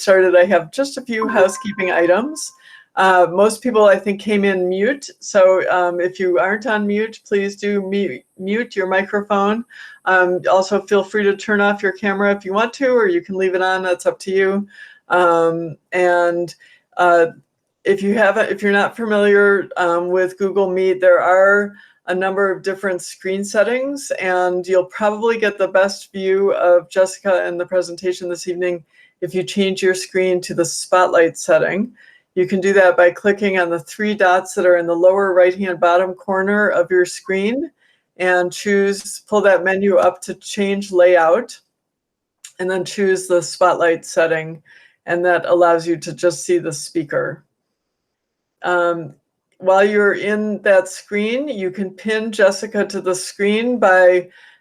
started, I have just a few housekeeping items. Most people, I think, came in mute. So if you aren't on mute, please do mute your microphone. Also, feel free to turn off your camera if you want to, or you can leave it on. That's up to you. If you're not familiar with Google Meet, there are a number of different screen settings, and you'll probably get the best view of Jessica and the presentation this evening if you change your screen to the spotlight setting. You can do that by clicking on the three dots that are in the lower right-hand bottom corner of your screen and pull that menu up to change layout, and then choose the spotlight setting, and that allows you to just see the speaker. While you're in that screen, you can pin Jessica to the screen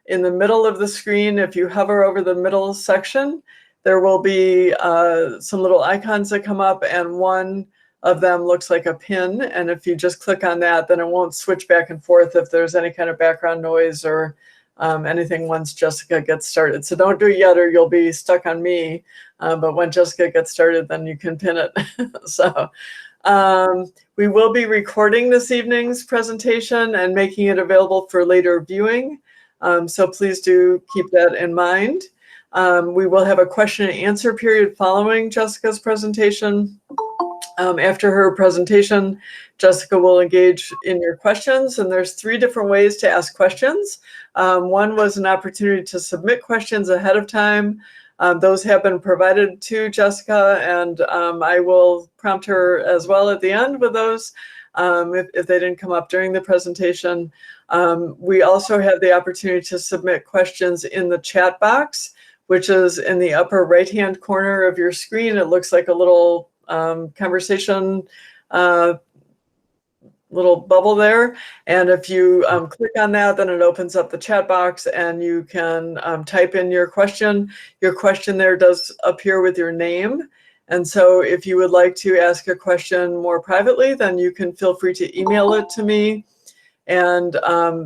in the middle of the screen. If you hover over the middle section, there will be some little icons that come up, and one of them looks like a pin. And if you just click on that, then it won't switch back and forth if there's any kind of background noise or anything once Jessica gets started. So don't do it yet, or you'll be stuck on me. But when Jessica gets started, then you can pin it. So we will be recording this evening's presentation and making it available for later viewing. So please do keep that in mind. We will have a question and answer period following Jessica's presentation. After her presentation, Jessica will engage in your questions, and there's 3 different ways to ask questions. One was an opportunity to submit questions ahead of time. Those have been provided to Jessica, and I will prompt her as well at the end with those if they didn't come up during the presentation. We also have the opportunity to submit questions in the chat box, which is in the upper right-hand corner of your screen. It looks like a little conversation little bubble there, and if you click on that, then it opens up the chat box, and you can type in your question. Your question there does appear with your name, and so if you would like to ask a question more privately, then you can feel free to email it to me. And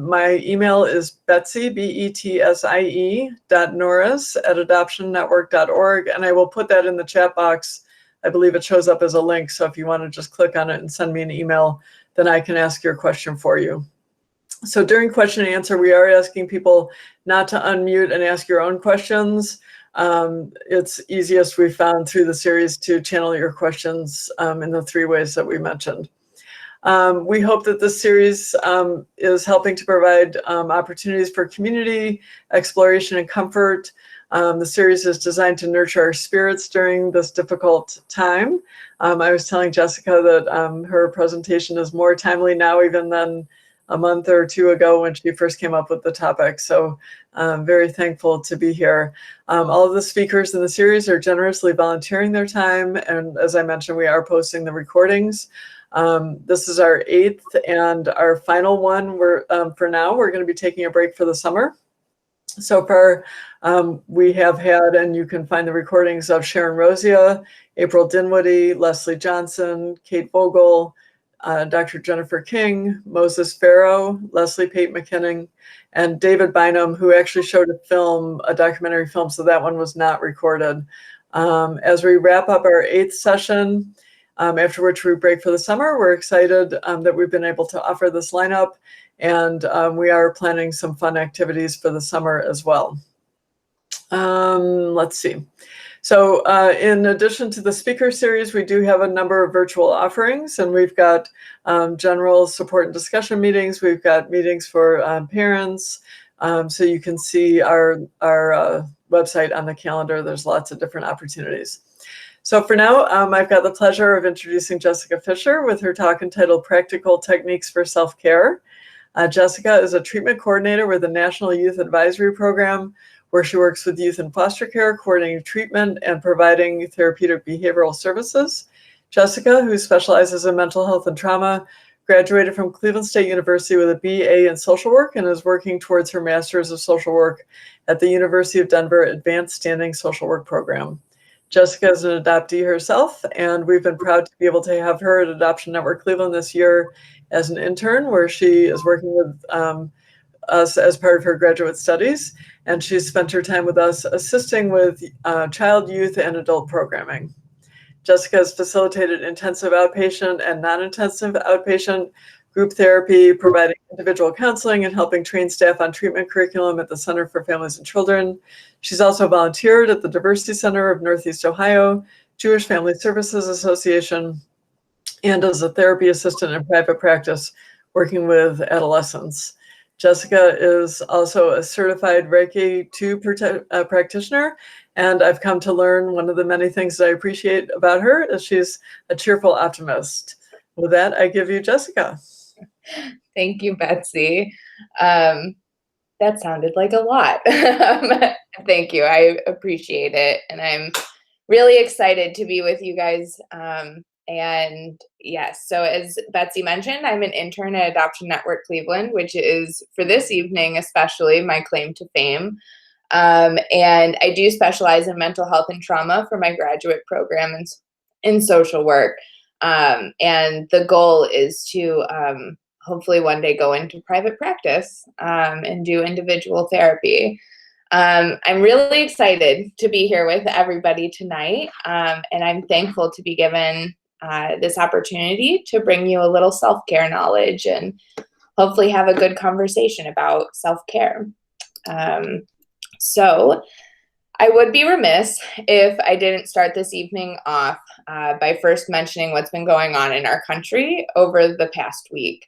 my email is Betsy, betsie.norris@adoptionnetwork.org, and I will put that in the chat box. I believe it shows up as a link, so if you want to just click on it and send me an email, then I can ask your question for you. So during question and answer, we are asking people not to unmute and ask your own questions. It's easiest, we found through the series, to channel your questions in the 3 ways that we mentioned. We hope that this series is helping to provide opportunities for community, exploration, and comfort. The series is designed to nurture our spirits during this difficult time. I was telling Jessica that her presentation is more timely now even than a month or 2 ago when she first came up with the topic. So I'm very thankful to be here. All of the speakers in the series are generously volunteering their time. And as I mentioned, we are posting the recordings. This is our 8th and our final one. For now, we're going to be taking a break for the summer. So far, we have had, and you can find the recordings of Sharon Rosia, April Dinwiddie, Leslie Johnson, Kate Vogel, Dr. Jennifer King, Moses Farrow, Leslie Pate McKinnon, and David Bynum, who actually showed a documentary film, so that one was not recorded. As we wrap up our 8th session, after which we break for the summer, we're excited that we've been able to offer this lineup, and we are planning some fun activities for the summer as well. Let's see. So in addition to the speaker series, we do have a number of virtual offerings, and we've got general support and discussion meetings. We've got meetings for parents. So you can see our website on the calendar. There's lots of different opportunities. So for now, I've got the pleasure of introducing Jessica Fisher with her talk entitled Practical Techniques for Self-Care. Jessica is a treatment coordinator with the National Youth Advisory Program, where she works with youth in foster care, coordinating treatment and providing therapeutic behavioral services. Jessica, who specializes in mental health and trauma, graduated from Cleveland State University with a BA in social work and is working towards her Master's of Social Work at the University of Denver Advanced Standing Social Work Program. Jessica is an adoptee herself, and we've been proud to be able to have her at Adoption Network Cleveland this year as an intern, where she is working with us as part of her graduate studies. And she's spent her time with us assisting with child, youth, and adult programming. Jessica has facilitated intensive outpatient and non-intensive outpatient group therapy, providing individual counseling and helping train staff on treatment curriculum at the Center for Families and Children. She's also volunteered at the Diversity Center of Northeast Ohio, Jewish Family Services Association, and as a therapy assistant in private practice, working with adolescents. Jessica is also a certified Reiki 2 practitioner, and I've come to learn one of the many things that I appreciate about her is she's a cheerful optimist. With that, I give you Jessica. Thank you, Betsy. That sounded like a lot. Thank you. I appreciate it. And I'm really excited to be with you guys. And yes, so as Betsy mentioned, I'm an intern at Adoption Network Cleveland, which is, for this evening especially, my claim to fame. And I do specialize in mental health and trauma for my graduate program in social work. And the goal is to hopefully one day go into private practice and do individual therapy. I'm really excited to be here with everybody tonight, and I'm thankful to be given this opportunity to bring you a little self-care knowledge and hopefully have a good conversation about self-care. So I would be remiss if I didn't start this evening off by first mentioning what's been going on in our country over the past week.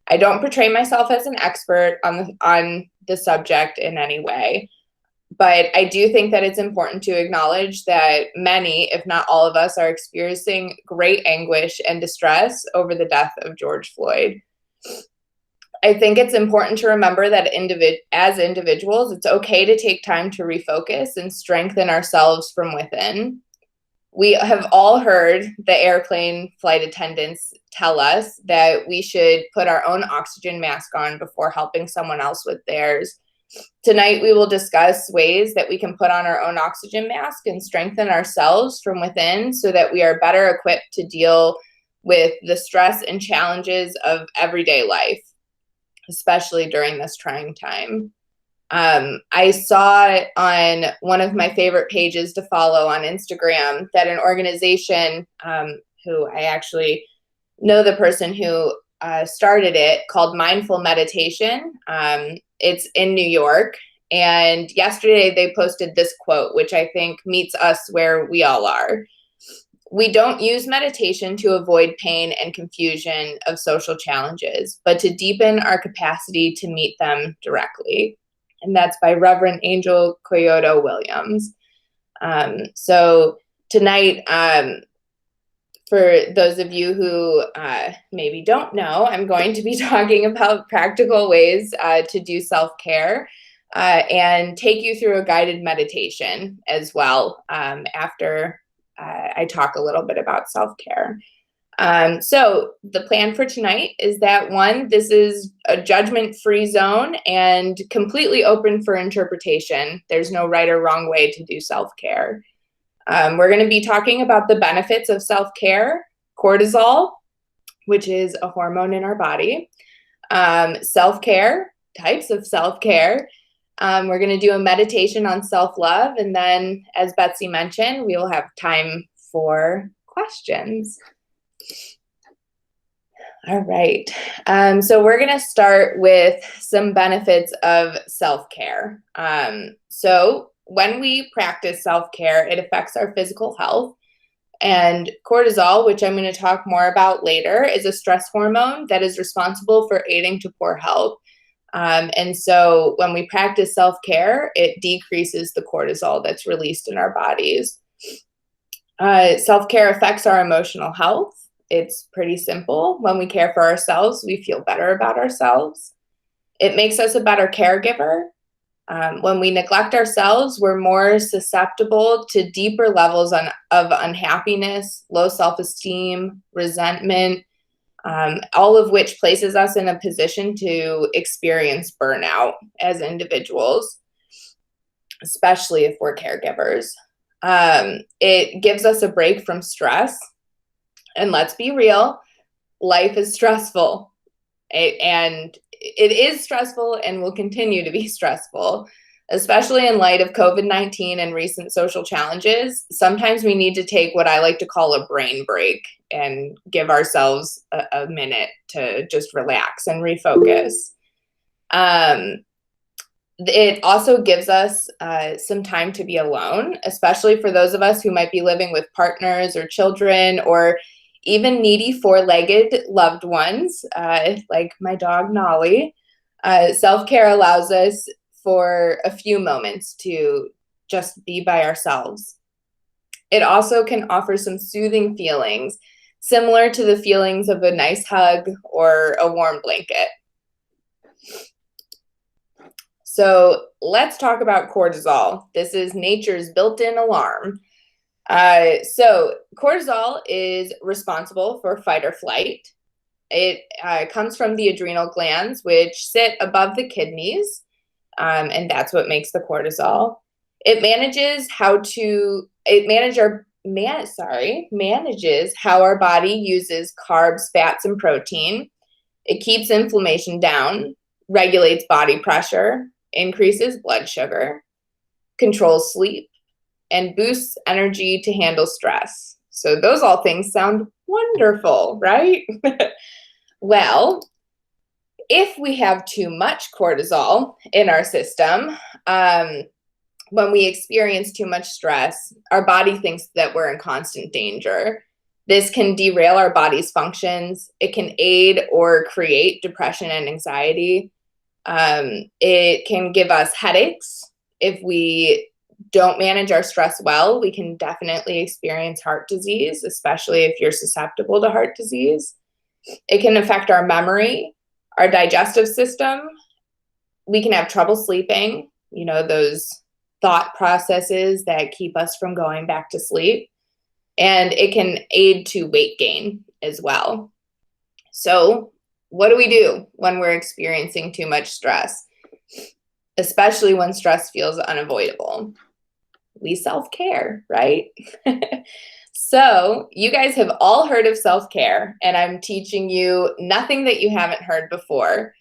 I don't portray myself as an expert on the subject in any way, but I do think that it's important to acknowledge that many, if not all of us, are experiencing great anguish and distress over the death of George Floyd. I think it's important to remember that as individuals, it's okay to take time to refocus and strengthen ourselves from within. We have all heard the airplane flight attendants tell us that we should put our own oxygen mask on before helping someone else with theirs. Tonight, we will discuss ways that we can put on our own oxygen mask and strengthen ourselves from within so that we are better equipped to deal with the stress and challenges of everyday life, especially during this trying time. I saw on one of my favorite pages to follow on Instagram that an organization who I actually know the person who started it, called Mindful Meditation. It's in New York. And yesterday they posted this quote, which I think meets us where we all are. We don't use meditation to avoid pain and confusion of social challenges, but to deepen our capacity to meet them directly. And that's by Reverend Angel Kyoto Williams. So tonight, for those of you who maybe don't know, I'm going to be talking about practical ways to do self-care and take you through a guided meditation as well after I talk a little bit about self-care. So the plan for tonight is that, one, this is a judgment-free zone and completely open for interpretation. There's no right or wrong way to do self-care. We're going to be talking about the benefits of self-care, cortisol, which is a hormone in our body, self-care, types of self-care. We're going to do a meditation on self-love. And then, as Betsy mentioned, we will have time for questions. All right. So we're going to start with some benefits of self-care. So when we practice self-care, it affects our physical health. And cortisol, which I'm going to talk more about later, is a stress hormone that is responsible for aiding to poor health. And so when we practice self-care, it decreases the cortisol that's released in our bodies. Self-care affects our emotional health. It's pretty simple. When we care for ourselves, we feel better about ourselves. It makes us a better caregiver. When we neglect ourselves, we're more susceptible to deeper levels of unhappiness, low self-esteem, resentment, all of which places us in a position to experience burnout as individuals, especially if we're caregivers. It gives us a break from stress. And let's be real, life is stressful. It is stressful and will continue to be stressful, Especially in light of COVID-19 and recent social challenges, sometimes we need to take what I like to call a brain break and give ourselves a minute to just relax and refocus. It also gives us some time to be alone, especially for those of us who might be living with partners or children or even needy four-legged loved ones, like my dog Nolly. Self-care allows us for a few moments to just be by ourselves. It also can offer some soothing feelings, similar to the feelings of a nice hug or a warm blanket. So let's talk about cortisol. This is nature's built-in alarm. So cortisol is responsible for fight or flight. It comes from the adrenal glands, which sit above the kidneys. And that's what makes the cortisol. It manages manages how our body uses carbs, fats, and protein. It keeps inflammation down, regulates body pressure, increases blood sugar, controls sleep, and boosts energy to handle stress. So those all things sound wonderful, right? Well, if we have too much cortisol in our system, when we experience too much stress, our body thinks that we're in constant danger. This can derail our body's functions. It can aid or create depression and anxiety. It can give us headaches. If we don't manage our stress well, we can definitely experience heart disease, especially if you're susceptible to heart disease. It can affect our memory, our digestive system. We can have trouble sleeping, those thought processes that keep us from going back to sleep. And it can aid to weight gain as well. So what do we do when we're experiencing too much stress, especially when stress feels unavoidable? We self-care, right? So you guys have all heard of self-care, and I'm teaching you nothing that you haven't heard before.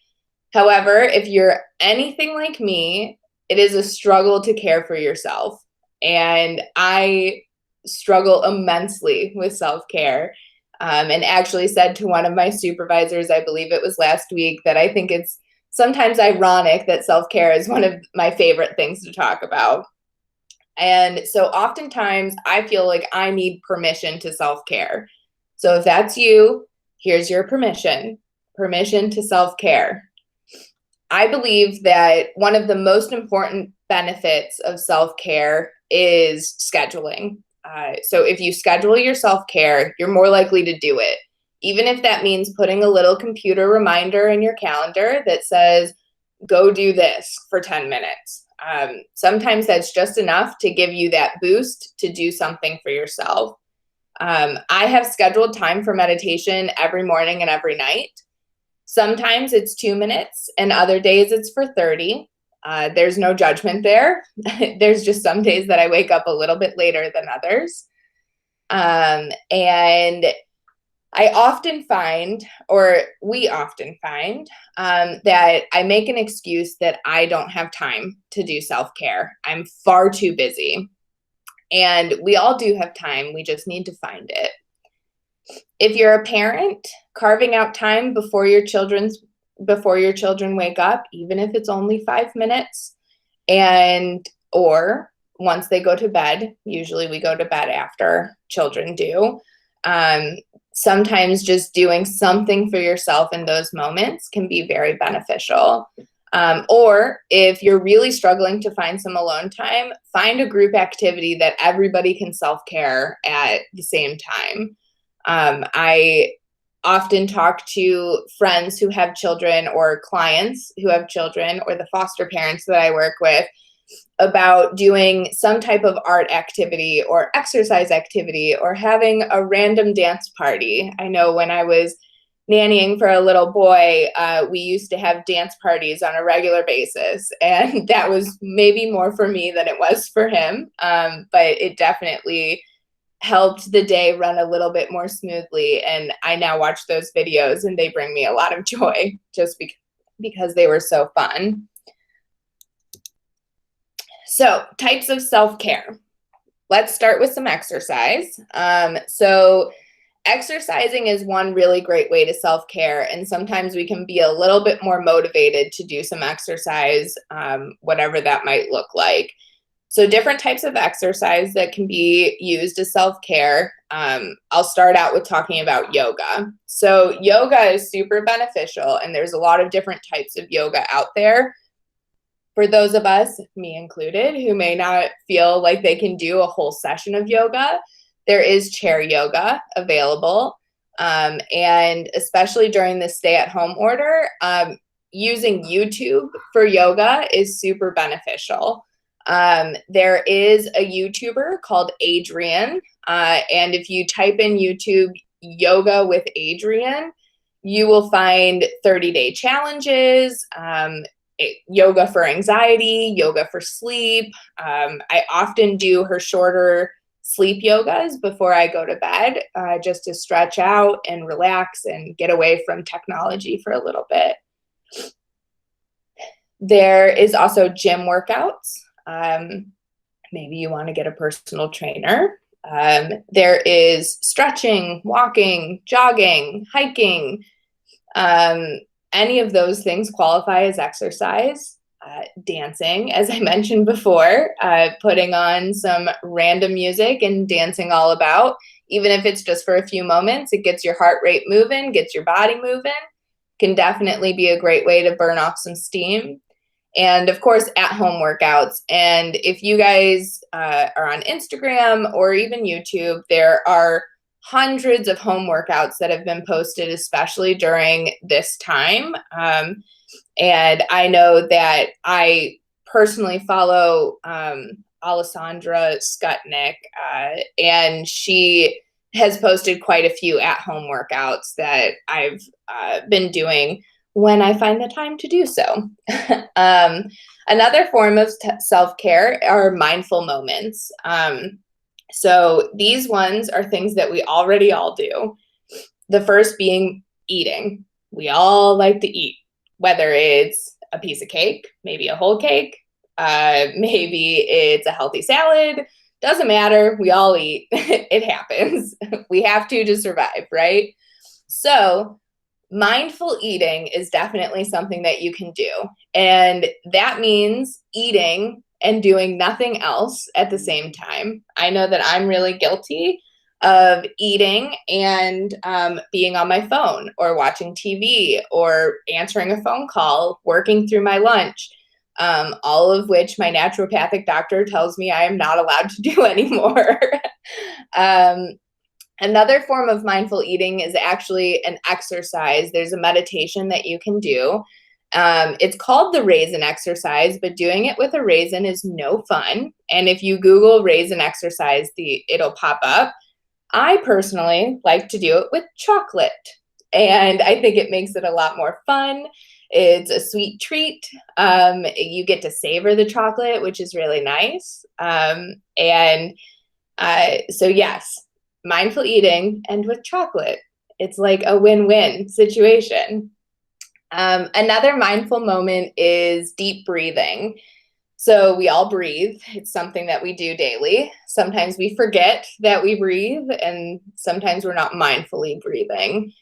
However, if you're anything like me, it is a struggle to care for yourself. And I struggle immensely with self-care, and actually said to one of my supervisors, I believe it was last week, that I think it's sometimes ironic that self-care is one of my favorite things to talk about. And so oftentimes I feel like I need permission to self-care. So if that's you, here's your permission to self-care. I believe that one of the most important benefits of self-care is scheduling. So if you schedule your self-care, you're more likely to do it. Even if that means putting a little computer reminder in your calendar that says, go do this for 10 minutes. Sometimes that's just enough to give you that boost to do something for yourself. I have scheduled time for meditation every morning and every night. Sometimes it's 2 minutes and other days it's for 30. There's no judgment there. There's just some days that I wake up a little bit later than others. And I often find, or we often find, that I make an excuse that I don't have time to do self-care. I'm far too busy. And we all do have time. We just need to find it. If you're a parent, carving out time before your children wake up, even if it's only 5 minutes, or once they go to bed, usually we go to bed after children do. Sometimes just doing something for yourself in those moments can be very beneficial. Or if you're really struggling to find some alone time, find a group activity that everybody can self-care at the same time. I often talk to friends who have children or clients who have children or the foster parents that I work with about doing some type of art activity or exercise activity or having a random dance party. I know when I was nannying for a little boy, we used to have dance parties on a regular basis, and that was maybe more for me than it was for him, but it definitely helped the day run a little bit more smoothly, and I now watch those videos and they bring me a lot of joy just because they were so fun. So types of self-care. Let's start with some exercise. So exercising is one really great way to self-care, and sometimes we can be a little bit more motivated to do some exercise, whatever that might look like. So different types of exercise that can be used as self-care. I'll start out with talking about yoga. So yoga is super beneficial, and there's a lot of different types of yoga out there. For those of us, me included, who may not feel like they can do a whole session of yoga, there is chair yoga available. And especially during the stay-at-home order, using YouTube for yoga is super beneficial. There is a YouTuber called Adriene, and if you type in YouTube yoga with Adriene, you will find 30-day challenges, yoga for anxiety, yoga for sleep. I often do her shorter sleep yogas before I go to bed, just to stretch out and relax and get away from technology for a little bit. There is also gym workouts. Maybe you want to get a personal trainer. There is stretching, walking, jogging, hiking. Any of those things qualify as exercise. Dancing, as I mentioned before, putting on some random music and dancing all about, even if it's just for a few moments, it gets your heart rate moving, gets your body moving, can definitely be a great way to burn off some steam. And of course, at-home workouts. And if you guys are on Instagram or even YouTube, there are hundreds of home workouts that have been posted, especially during this time. And I know that I personally follow Alessandra Skutnik, and she has posted quite a few at-home workouts that I've been doing when I find the time to do so. Another form of self-care are mindful moments. So these ones are things that we already all do. The first being eating. We all like to eat, whether it's a piece of cake, maybe a whole cake, maybe it's a healthy salad, doesn't matter, we all eat. It happens. We have to survive, right? So mindful eating is definitely something that you can do. And that means eating and doing nothing else at the same time. I know that I'm really guilty of eating and being on my phone or watching TV or answering a phone call, working through my lunch, all of which my naturopathic doctor tells me I am not allowed to do anymore. Another form of mindful eating is actually an exercise. There's a meditation that you can do. It's called the Raisin Exercise, but doing it with a raisin is no fun. And if you Google Raisin Exercise, it'll pop up. I personally like to do it with chocolate, and I think it makes it a lot more fun. It's a sweet treat. You get to savor the chocolate, which is really nice. So yes, mindful eating and with chocolate. It's like a win-win situation. Another mindful moment is deep breathing. So we all breathe. It's something that we do daily. Sometimes we forget that we breathe, and sometimes we're not mindfully breathing.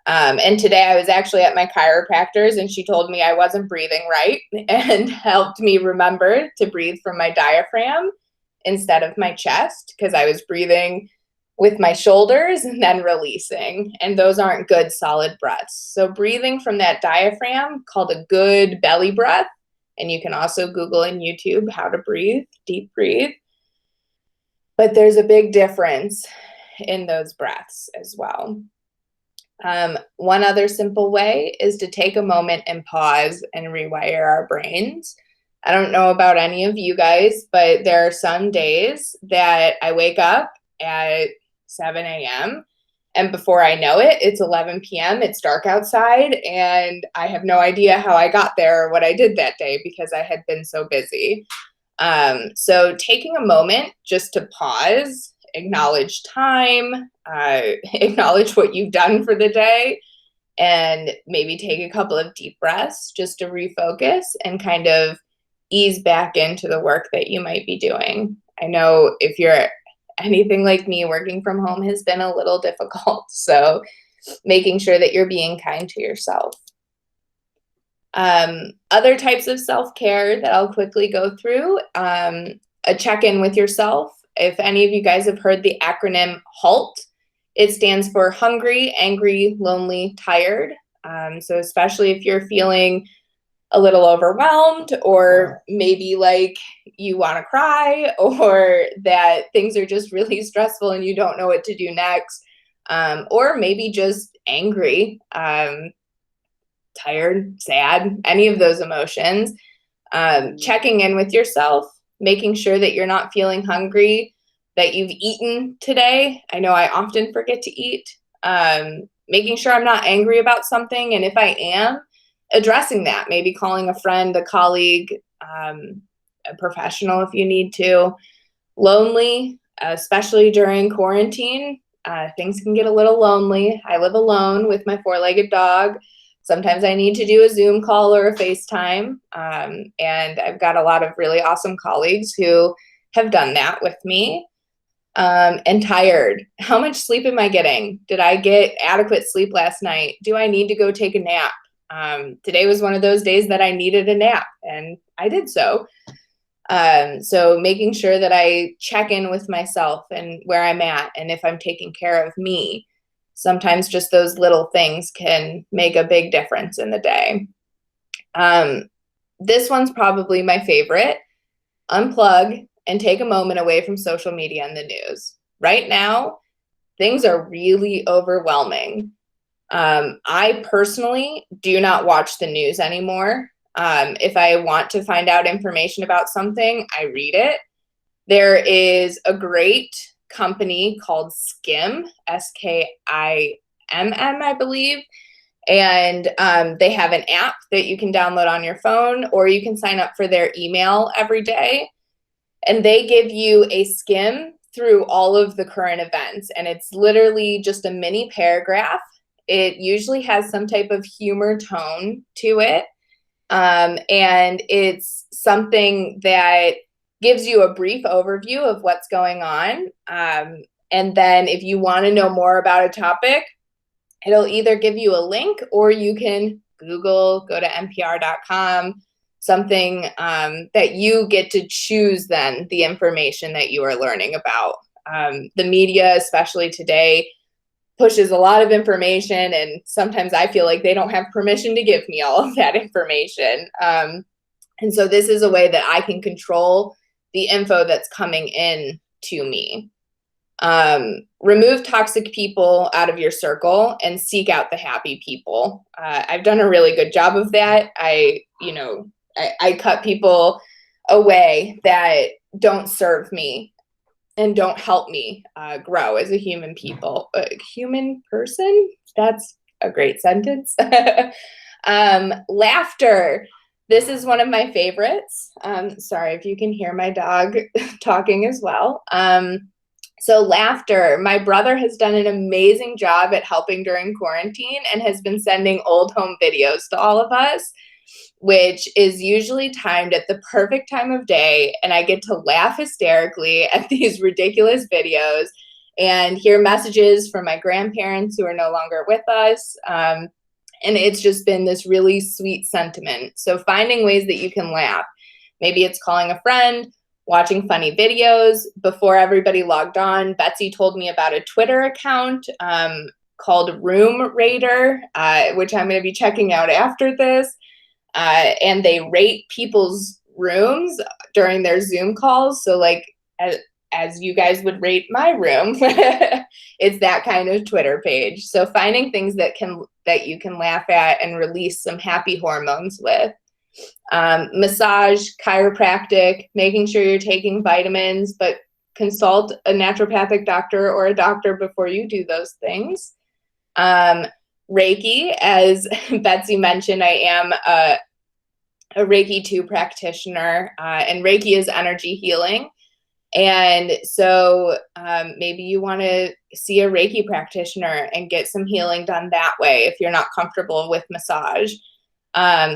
And today I was actually at my chiropractor's, and she told me I wasn't breathing right and helped me remember to breathe from my diaphragm instead of my chest, because I was breathing with my shoulders and then releasing, and those aren't good solid breaths. So breathing from that diaphragm, called a good belly breath, and you can also Google in YouTube how to breathe, deep breathe. But there's a big difference in those breaths as well. One other simple way is to take a moment and pause and rewire our brains. I don't know about any of you guys, but there are some days that I wake up at 7 a.m. and before I know it, it's 11 p.m., it's dark outside, and I have no idea how I got there or what I did that day because I had been so busy. So taking a moment just to pause, acknowledge time, acknowledge what you've done for the day, and maybe take a couple of deep breaths just to refocus and kind of ease back into the work that you might be doing. I know if you're anything like me, working from home has been a little difficult. So making sure that you're being kind to yourself. Other types of self-care that I'll quickly go through, a check-in with yourself. If any of you guys have heard the acronym HALT, it stands for hungry, angry, lonely, tired. So especially if you're feeling a little overwhelmed, or maybe like you want to cry, or that things are just really stressful and you don't know what to do next, or maybe just angry, tired, sad, any of those emotions, checking in with yourself, making sure that you're not feeling hungry, that you've eaten today. I know I often forget to eat. Making sure I'm not angry about something, and if I am, addressing that, maybe calling a friend, a colleague, a professional if you need to. Lonely, especially during quarantine, things can get a little lonely. I live alone with my 4-legged dog. Sometimes I need to do a Zoom call or a FaceTime, and I've got a lot of really awesome colleagues who have done that with me. And tired. How much sleep am I getting? Did I get adequate sleep last night? Do I need to go take a nap? Today was one of those days that I needed a nap, and I did so. So making sure that I check in with myself and where I'm at, and if I'm taking care of me. Sometimes just those little things can make a big difference in the day. This one's probably my favorite. Unplug and take a moment away from social media and the news. Right now, things are really overwhelming. I personally do not watch the news anymore. If I want to find out information about something, I read it. There is a great company called Skim, Skimm, I believe. And they have an app that you can download on your phone, or you can sign up for their email every day. And they give you a skim through all of the current events. And it's literally just a mini paragraph. It usually has some type of humor tone to it. And it's something that gives you a brief overview of what's going on. And then if you want to know more about a topic, it'll either give you a link, or you can Google, go to npr.com, something that you get to choose then the information that you are learning about. The media, especially today, pushes a lot of information, and sometimes I feel like they don't have permission to give me all of that information. And so this is a way that I can control the info that's coming in to me. Remove toxic people out of your circle and seek out the happy people. I've done a really good job of that. I cut people away that don't serve me and don't help me grow as a human person. That's a great sentence. Laughter. This is one of my favorites. Sorry if you can hear my dog talking as well. So laughter. My brother has done an amazing job at helping during quarantine and has been sending old home videos to all of us, which is usually timed at the perfect time of day. And I get to laugh hysterically at these ridiculous videos and hear messages from my grandparents who are no longer with us. And it's just been this really sweet sentiment. So finding ways that you can laugh. Maybe it's calling a friend, watching funny videos. Before everybody logged on, Betsy told me about a Twitter account called Room Rater, which I'm going to be checking out after this. And they rate people's rooms during their Zoom calls. So like as you guys would rate my room, it's that kind of Twitter page. So finding things that you can laugh at and release some happy hormones with. Massage, chiropractic, making sure you're taking vitamins, but consult a naturopathic doctor or a doctor before you do those things. Reiki, as Betsy mentioned, I am a Reiki 2 practitioner, and Reiki is energy healing. And so maybe you want to see a Reiki practitioner and get some healing done that way if you're not comfortable with massage.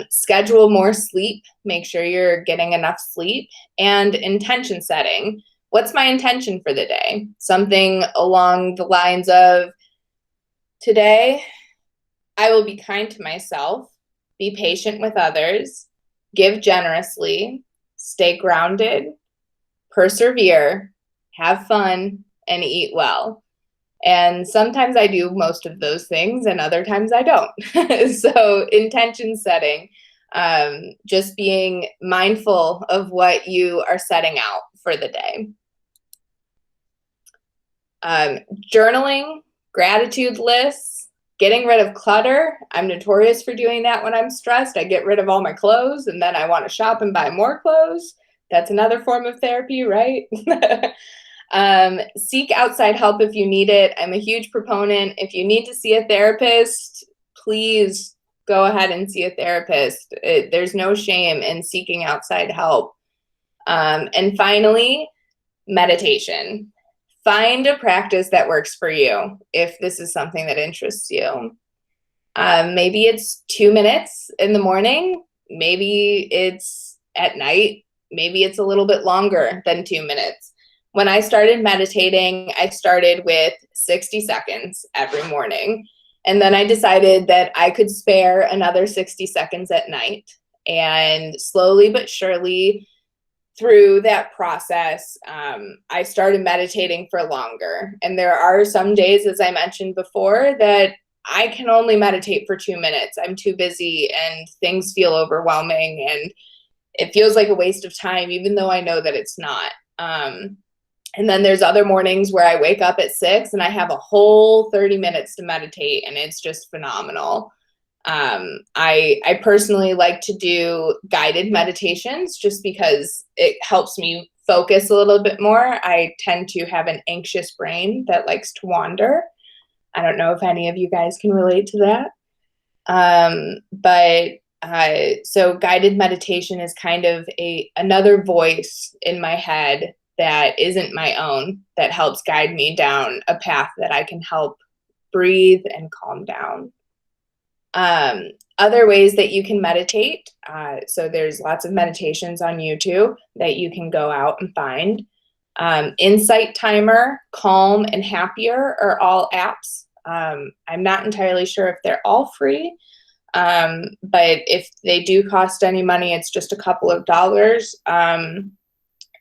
Schedule more sleep. Make sure you're getting enough sleep. And intention setting. What's my intention for the day? Something along the lines of, today, I will be kind to myself, be patient with others, give generously, stay grounded, persevere, have fun, and eat well. And sometimes I do most of those things and other times I don't. So intention setting, just being mindful of what you are setting out for the day. Journaling, gratitude lists, getting rid of clutter. I'm notorious for doing that when I'm stressed. I get rid of all my clothes and then I want to shop and buy more clothes. That's another form of therapy, right? Seek outside help if you need it. I'm a huge proponent. If you need to see a therapist, please go ahead and see a therapist. There's no shame in seeking outside help. And finally, meditation. Find a practice that works for you if this is something that interests you. Maybe it's 2 minutes in the morning. Maybe it's at night. Maybe it's a little bit longer than 2 minutes. When I started meditating, I started with 60 seconds every morning. And then I decided that I could spare another 60 seconds at night. And slowly but surely, through that process, I started meditating for longer. And there are some days, as I mentioned before, that I can only meditate for 2 minutes. I'm too busy and things feel overwhelming and it feels like a waste of time, even though I know that it's not. And then there's other mornings where I wake up at 6 and I have a whole 30 minutes to meditate and it's just phenomenal. I personally like to do guided meditations just because it helps me focus a little bit more. I tend to have an anxious brain that likes to wander. I don't know if any of you guys can relate to that. So guided meditation is kind of another voice in my head that isn't my own, that helps guide me down a path that I can help breathe and calm down. Other ways that you can meditate. So there's lots of meditations on YouTube that you can go out and find. Insight Timer, Calm, and Happier are all apps. I'm not entirely sure if they're all free, but if they do cost any money, it's just a couple of dollars.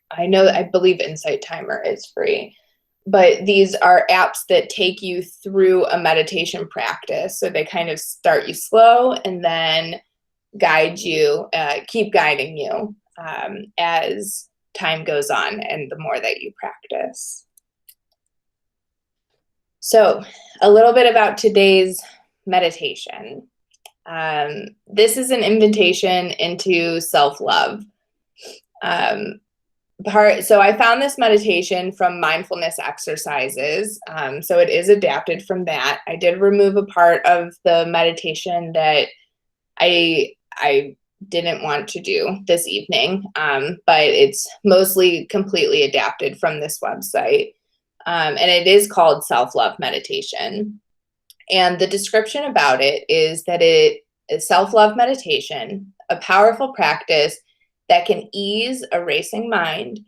I believe Insight Timer is free. But these are apps that take you through a meditation practice. So they kind of start you slow and then guide you, keep guiding you as time goes on and the more that you practice. So a little bit about today's meditation. This is an invitation into self-love. So I found this meditation from Mindfulness Exercises. So it is adapted from that. I did remove a part of the meditation that I didn't want to do this evening, but it's mostly completely adapted from this website. And it is called Self-Love Meditation. And the description about it is that it is self-love meditation, a powerful practice that can ease a racing mind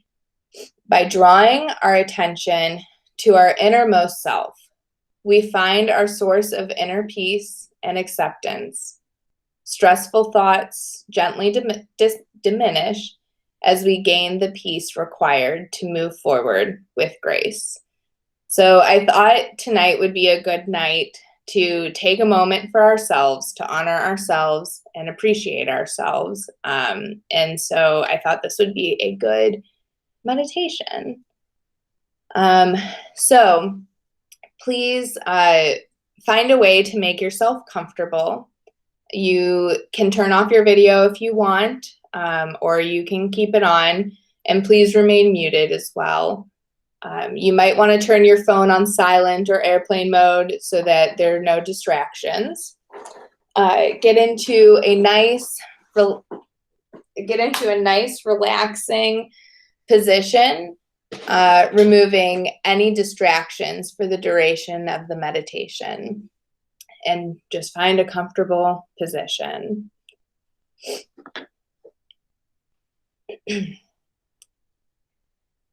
by drawing our attention to our innermost self. We find our source of inner peace and acceptance. Stressful thoughts gently diminish as we gain the peace required to move forward with grace. So I thought tonight would be a good night to take a moment for ourselves, to honor ourselves and appreciate ourselves. And so I thought this would be a good meditation. So please find a way to make yourself comfortable. You can turn off your video if you want, or you can keep it on, and please remain muted as well. You might want to turn your phone on silent or airplane mode so that there are no distractions. Get into a nice, relaxing position, removing any distractions for the duration of the meditation, and just find a comfortable position.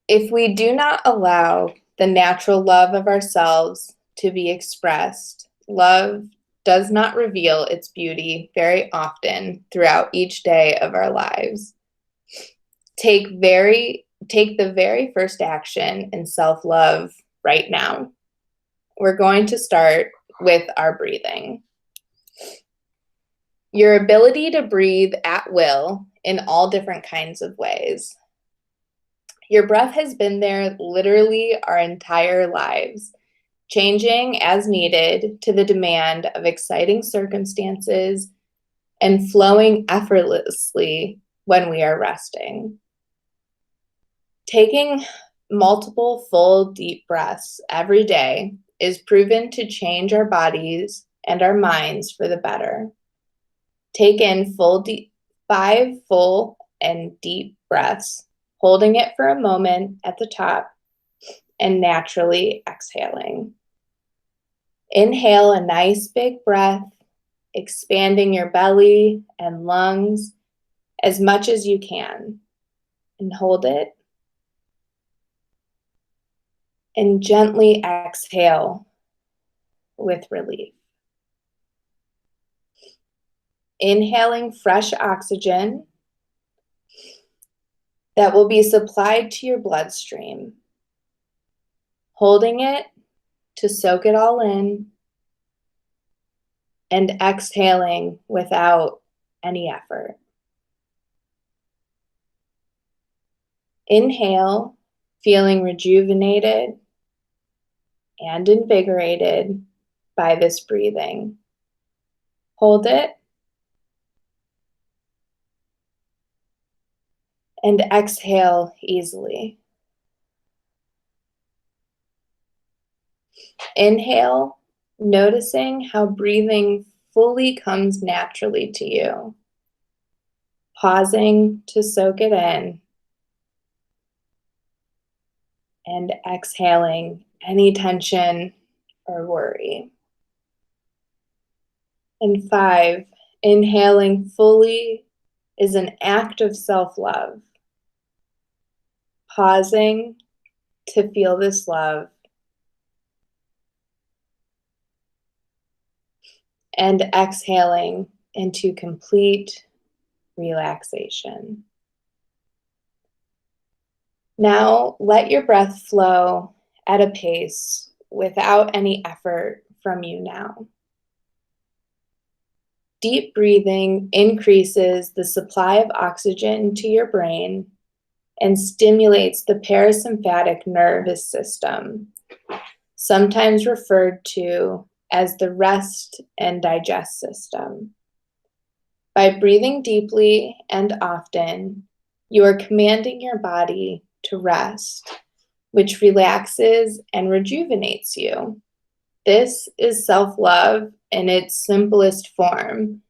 If we do not allow the natural love of ourselves to be expressed, love does not reveal its beauty very often throughout each day of our lives. Take the very first action in self-love right now. We're going to start with our breathing. Your ability to breathe at will in all different kinds of ways. Your breath has been there literally our entire lives, changing as needed to the demand of exciting circumstances and flowing effortlessly when we are resting. Taking multiple full deep breaths every day is proven to change our bodies and our minds for the better. Take in 5 full and deep breaths, holding it for a moment at the top and naturally exhaling. Inhale a nice big breath, expanding your belly and lungs as much as you can, and hold it. And gently exhale with relief. Inhaling fresh oxygen that will be supplied to your bloodstream. Holding it to soak it all in, and exhaling without any effort. Inhale, feeling rejuvenated and invigorated by this breathing. Hold it. And exhale easily. Inhale, noticing how breathing fully comes naturally to you. Pausing to soak it in. And exhaling any tension or worry. And 5, inhaling fully is an act of self-love. Pausing to feel this love. And exhaling into complete relaxation. Now let your breath flow at a pace without any effort from you now. Deep breathing increases the supply of oxygen to your brain and stimulates the parasympathetic nervous system, sometimes referred to as the rest and digest system. By breathing deeply and often, you are commanding your body to rest, which relaxes and rejuvenates you. This is self-love in its simplest form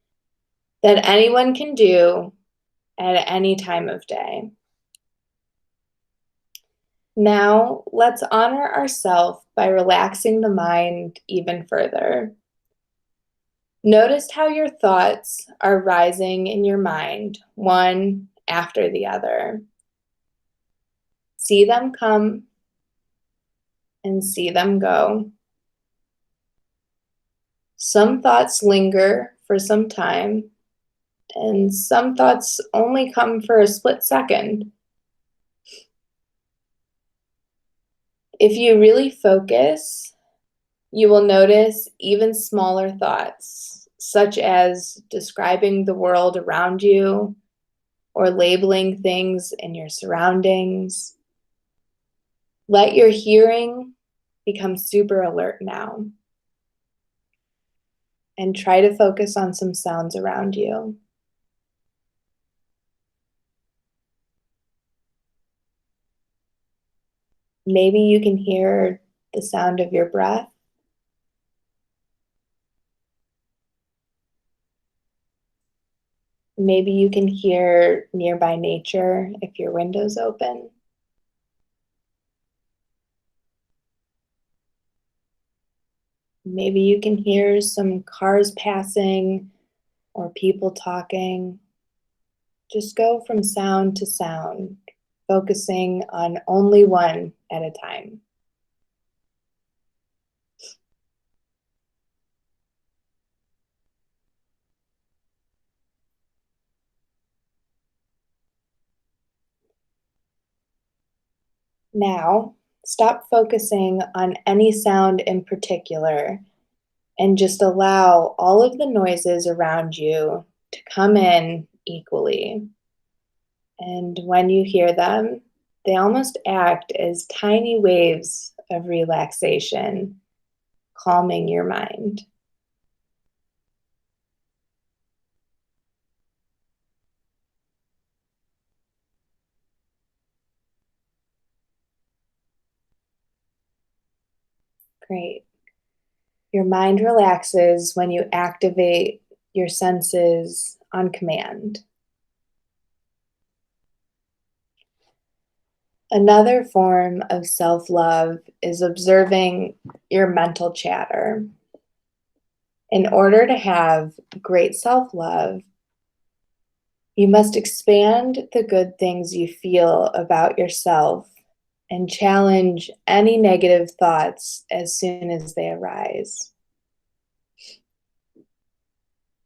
that anyone can do at any time of day. Now, let's honor ourselves by relaxing the mind even further. Notice how your thoughts are rising in your mind, one after the other. See them come and see them go. Some thoughts linger for some time, and some thoughts only come for a split second. If you really focus, you will notice even smaller thoughts, such as describing the world around you or labeling things in your surroundings. Let your hearing become super alert now, and try to focus on some sounds around you. Maybe you can hear the sound of your breath. Maybe you can hear nearby nature if your window's open. Maybe you can hear some cars passing or people talking Just go from sound to sound, focusing on only one at a time. Now, stop focusing on any sound in particular and just allow all of the noises around you to come in equally. And when you hear them, they almost act as tiny waves of relaxation, calming your mind. Great. Your mind relaxes when you activate your senses on command. Another form of self-love is observing your mental chatter. In order to have great self-love, you must expand the good things you feel about yourself and challenge any negative thoughts as soon as they arise.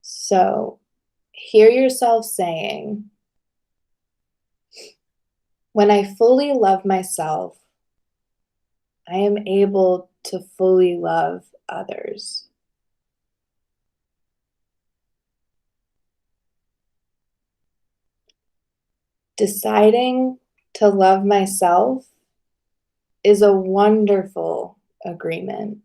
So, hear yourself saying, "When I fully love myself, I am able to fully love others." Deciding to love myself is a wonderful agreement.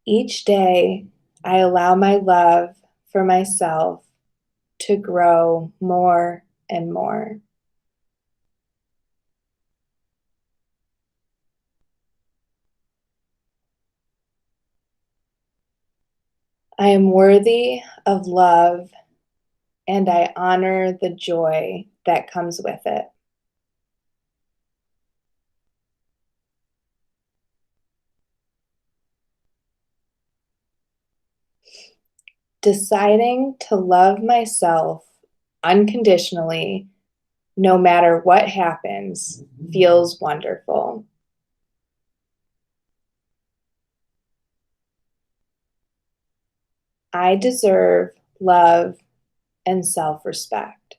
Each day, I allow my love for myself to grow more and more. I am worthy of love, and I honor the joy that comes with it. Deciding to love myself unconditionally, no matter what happens, feels wonderful. I deserve love and self-respect.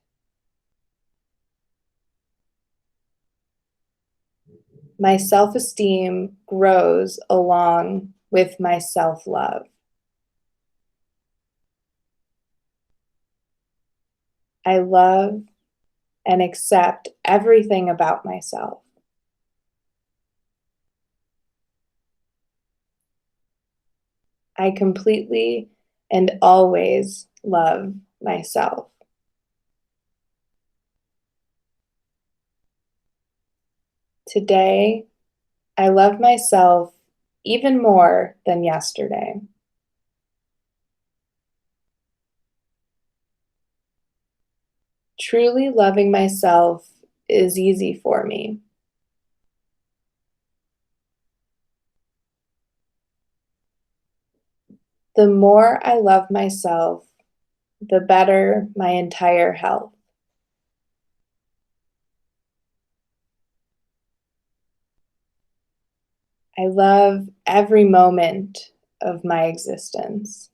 My self-esteem grows along with my self-love. I love and accept everything about myself. I completely and always love myself. Today, I love myself even more than yesterday. Truly loving myself is easy for me. The more I love myself, the better my entire health. I love every moment of my existence.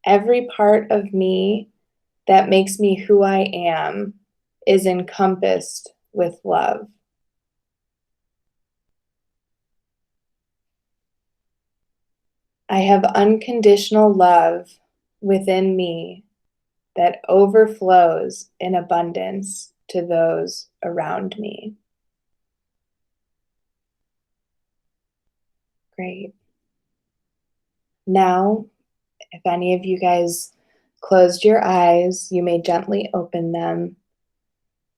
Every part of me that makes me who I am is encompassed with love. I have unconditional love within me that overflows in abundance to those around me. Great. Now, if any of you guys closed your eyes, you may gently open them.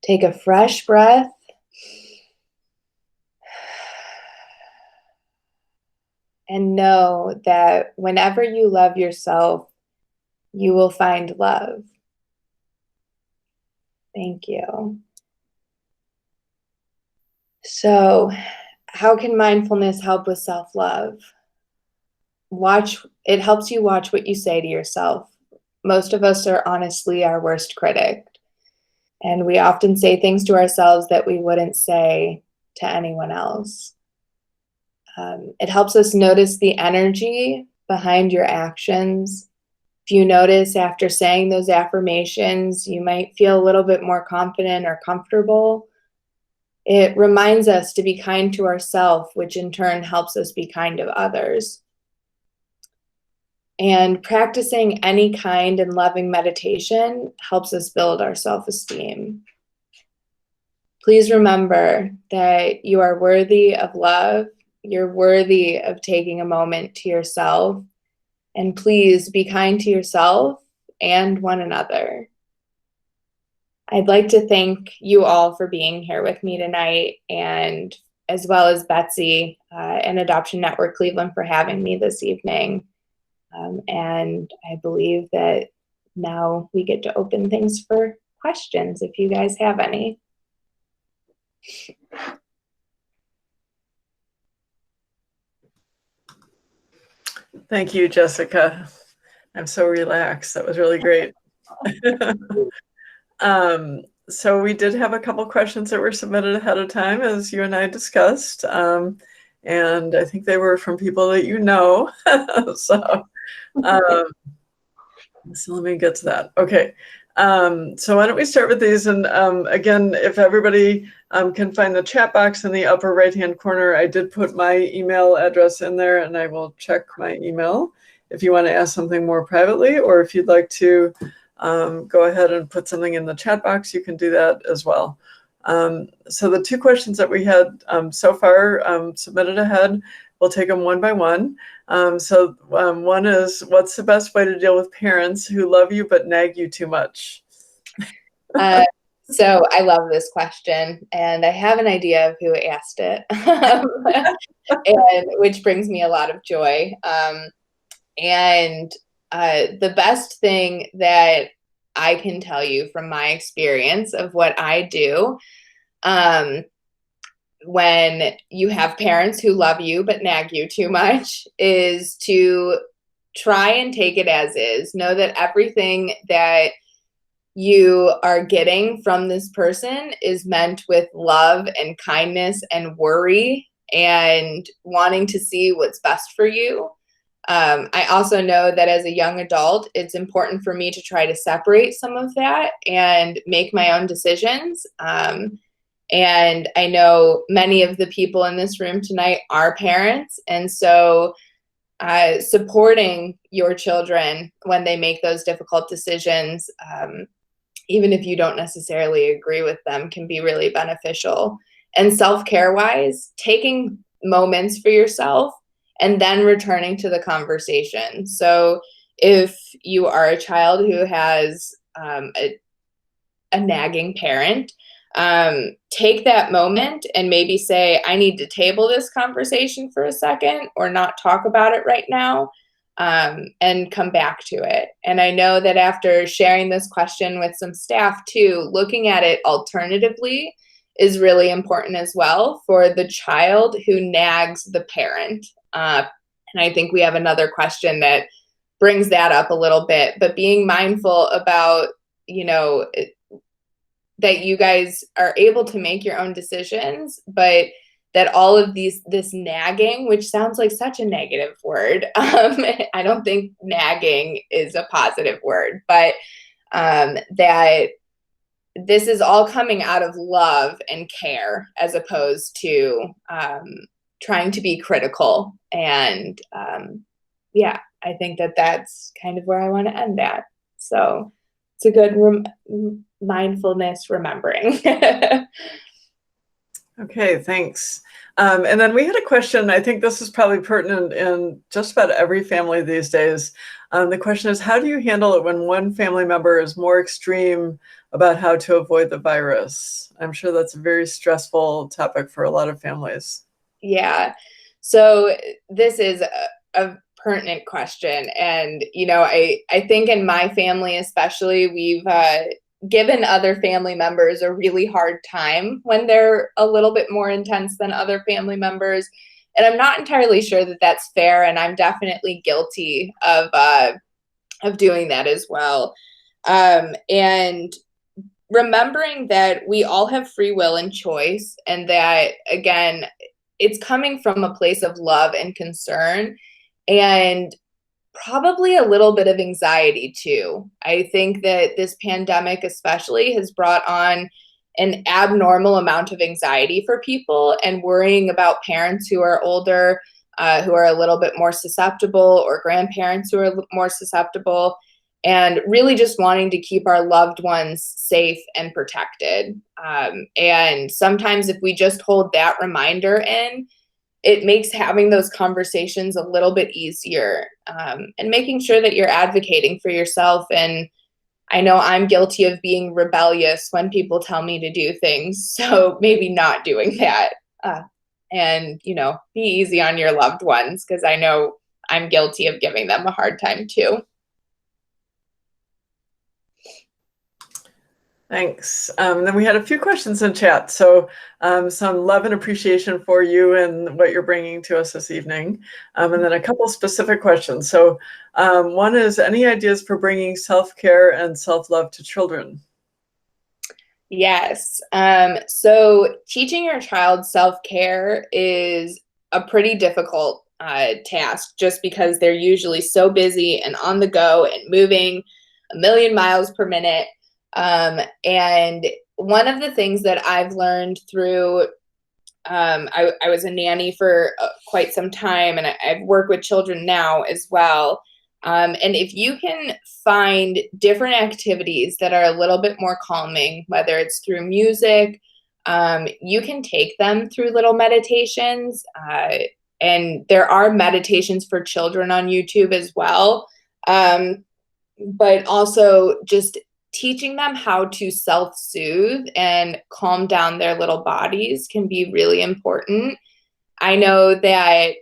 Take a fresh breath. And know that whenever you love yourself, you will find love. Thank you. So, how can mindfulness help with self-love? It helps you watch what you say to yourself. Most of us are honestly our worst critic, and we often say things to ourselves that we wouldn't say to anyone else. It helps us notice the energy behind your actions. If you notice after saying those affirmations, you might feel a little bit more confident or comfortable. It reminds us to be kind to ourselves, which in turn helps us be kind to others. And practicing any kind and loving meditation helps us build our self-esteem. Please remember that you are worthy of love. You're worthy of taking a moment to yourself. And please be kind to yourself and one another. I'd like to thank you all for being here with me tonight, and as well as Betsy and Adoption Network Cleveland for having me this evening. And I believe that now we get to open things for questions if you guys have any. Thank you, Jessica. I'm so relaxed. That was really great. So we did have a couple questions that were submitted ahead of time, as you and I discussed. And I think they were from people that you know. So let me get to that. Okay. So why don't we start with these? And again, if everybody can find the chat box in the upper right-hand corner, I did put my email address in there, and I will check my email if you want to ask something more privately, or if you'd like to go ahead and put something in the chat box, you can do that as well. So the two questions that we had so far submitted ahead, we'll take them one by one. One is, what's the best way to deal with parents who love you but nag you too much? So I love this question, and I have an idea of who asked it, and which brings me a lot of joy. And the best thing that I can tell you from my experience of what I do when you have parents who love you but nag you too much is to try and take it as is. Know that everything that you are getting from this person is meant with love and kindness and worry and wanting to see what's best for you. I also know that as a young adult, it's important for me to try to separate some of that and make my own decisions. And I know many of the people in this room tonight are parents. And so supporting your children when they make those difficult decisions, even if you don't necessarily agree with them, can be really beneficial. And self-care wise, taking moments for yourself and then returning to the conversation. So if you are a child who has a nagging parent, take that moment and maybe say, I need to table this conversation for a second or not talk about it right now, and come back to it. And I know that after sharing this question with some staff too, looking at it alternatively is really important as well for the child who nags the parent. And I think we have another question that brings that up a little bit, but being mindful about, that you guys are able to make your own decisions, but that all of this nagging, which sounds like such a negative word, I don't think nagging is a positive word, but that this is all coming out of love and care as opposed to trying to be critical. And I think that that's kind of where I want to end that. So it's a good mindfulness remembering. Okay, thanks. And then we had a question, I think this is probably pertinent in just about every family these days. The question is, how do you handle it when one family member is more extreme about how to avoid the virus? I'm sure that's a very stressful topic for a lot of families. Yeah. So this is a pertinent question. And, I think in my family especially, we've given other family members a really hard time when they're a little bit more intense than other family members. And I'm not entirely sure that that's fair, and I'm definitely guilty of doing that as well. And remembering that we all have free will and choice, and that, again, it's coming from a place of love and concern, and probably a little bit of anxiety too. I think that this pandemic especially has brought on an abnormal amount of anxiety for people, and worrying about parents who are older, who are a little bit more susceptible, or grandparents who are more susceptible, and really just wanting to keep our loved ones safe and protected. And sometimes if we just hold that reminder in, it makes having those conversations a little bit easier, and making sure that you're advocating for yourself. And I know I'm guilty of being rebellious when people tell me to do things, so maybe not doing that. And, be easy on your loved ones, because I know I'm guilty of giving them a hard time too. Thanks. Then we had a few questions in chat. So some love and appreciation for you and what you're bringing to us this evening. And then a couple specific questions. So one is, any ideas for bringing self-care and self-love to children? Yes. So teaching your child self-care is a pretty difficult task, just because they're usually so busy and on the go and moving a million miles per minute. And one of the things that I've learned through, I was a nanny for quite some time, and I've worked with children now as well. And if you can find different activities that are a little bit more calming, whether it's through music, you can take them through little meditations. And there are meditations for children on YouTube as well. But also just teaching them how to self-soothe and calm down their little bodies can be really important. I know that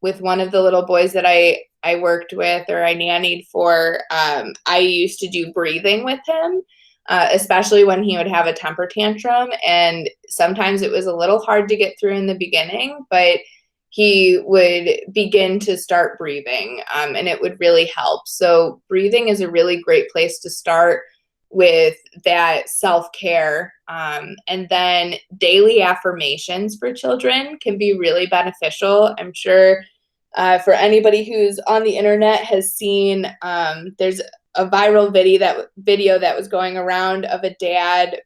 with one of the little boys that I worked with, or I nannied for, I used to do breathing with him, especially when he would have a temper tantrum. And sometimes it was a little hard to get through in the beginning, but he would begin to start breathing, and it would really help. So breathing is a really great place to start with that self-care. And then daily affirmations for children can be really beneficial. I'm sure for anybody who's on the internet has seen, there's a viral video that was going around of a dad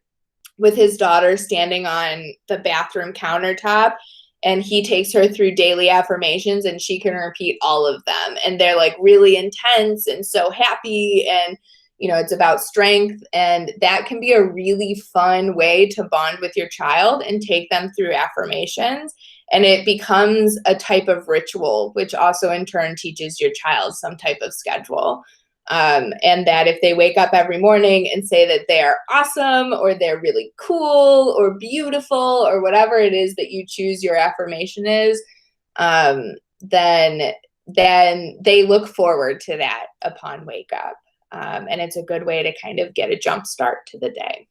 with his daughter standing on the bathroom countertop, and he takes her through daily affirmations, and she can repeat all of them. And they're like really intense and so happy, and it's about strength. And that can be a really fun way to bond with your child and take them through affirmations. And it becomes a type of ritual, which also in turn teaches your child some type of schedule. And that if they wake up every morning and say that they are awesome, or they're really cool or beautiful, or whatever it is that you choose your affirmation is, then they look forward to that upon wake up. And it's a good way to kind of get a jump start to the day.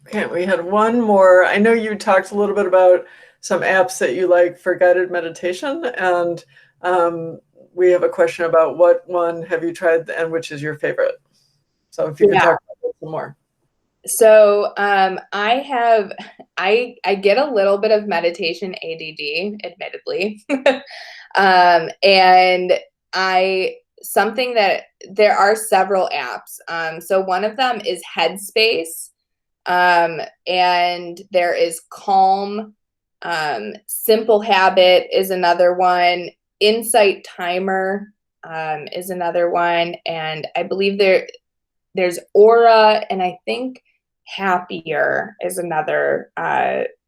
Okay, we had one more. I know you talked a little bit about some apps that you like for guided meditation, and we have a question about what one have you tried and which is your favorite. So if you could talk about that some more. So I get a little bit of meditation ADD, admittedly. And there are several apps. So one of them is Headspace, and there is Calm. Simple Habit is another one. Insight Timer is another one, and I believe there's Aura, and I think Happier is another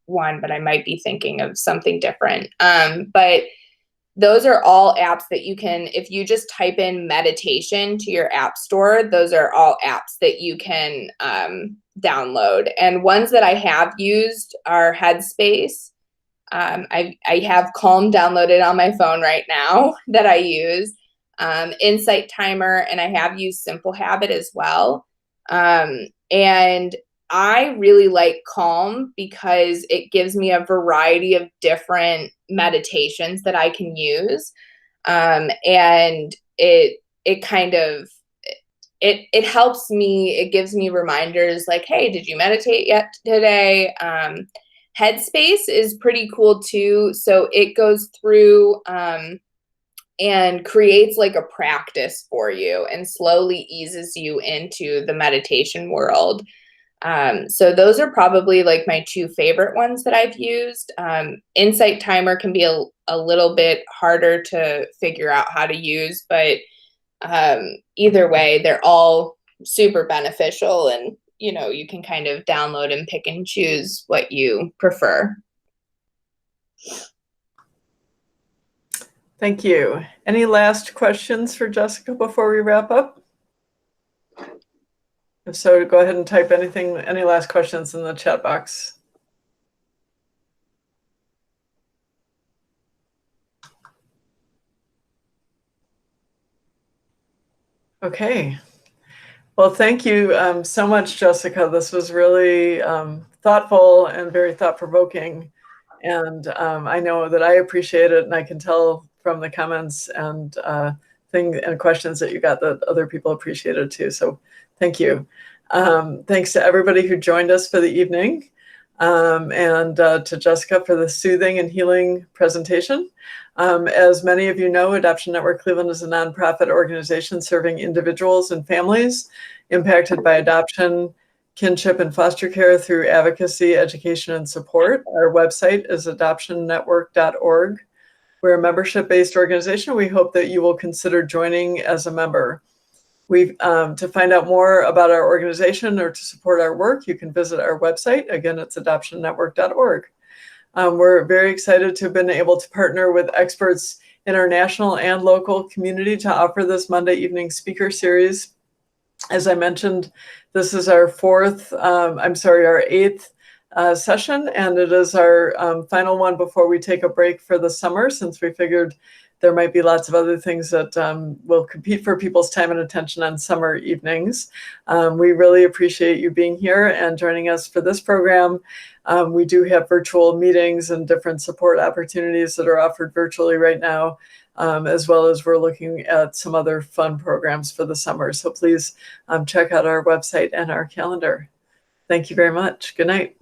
one, but I might be thinking of something different. But those are all apps that you can, if you just type in meditation to your app store, those are all apps that you can download. And ones that I have used are Headspace. I have Calm downloaded on my phone right now that I use. Insight Timer, and I have used Simple Habit as well. And I really like Calm because it gives me a variety of different meditations that I can use. And it kind of it helps me. It gives me reminders like, hey, did you meditate yet today? Headspace is pretty cool too. So it goes through and creates like a practice for you and slowly eases you into the meditation world. So those are probably like my two favorite ones that I've used. Insight Timer can be a little bit harder to figure out how to use, but either way, they're all super beneficial, and you can kind of download and pick and choose what you prefer. Thank you. Any last questions for Jessica before we wrap up? If so, go ahead and type any last questions in the chat box. Okay. Well, thank you so much, Jessica. This was really thoughtful and very thought-provoking. And I know that I appreciate it, and I can tell from the comments and questions that you got that other people appreciate it too. So thank you. Thanks to everybody who joined us for the evening, and to Jessica for the soothing and healing presentation. As many of you know, Adoption Network Cleveland is a nonprofit organization serving individuals and families impacted by adoption, kinship, and foster care through advocacy, education, and support. Our website is adoptionnetwork.org. We're a membership-based organization. We hope that you will consider joining as a member. To find out more about our organization or to support our work, you can visit our website. Again, it's adoptionnetwork.org. We're very excited to have been able to partner with experts in our national and local community to offer this Monday evening speaker series. As I mentioned, this is our our eighth session, and it is our final one before we take a break for the summer, since we figured there might be lots of other things that will compete for people's time and attention on summer evenings. We really appreciate you being here and joining us for this program. We do have virtual meetings and different support opportunities that are offered virtually right now, as well as we're looking at some other fun programs for the summer. So please check out our website and our calendar. Thank you very much. Good night.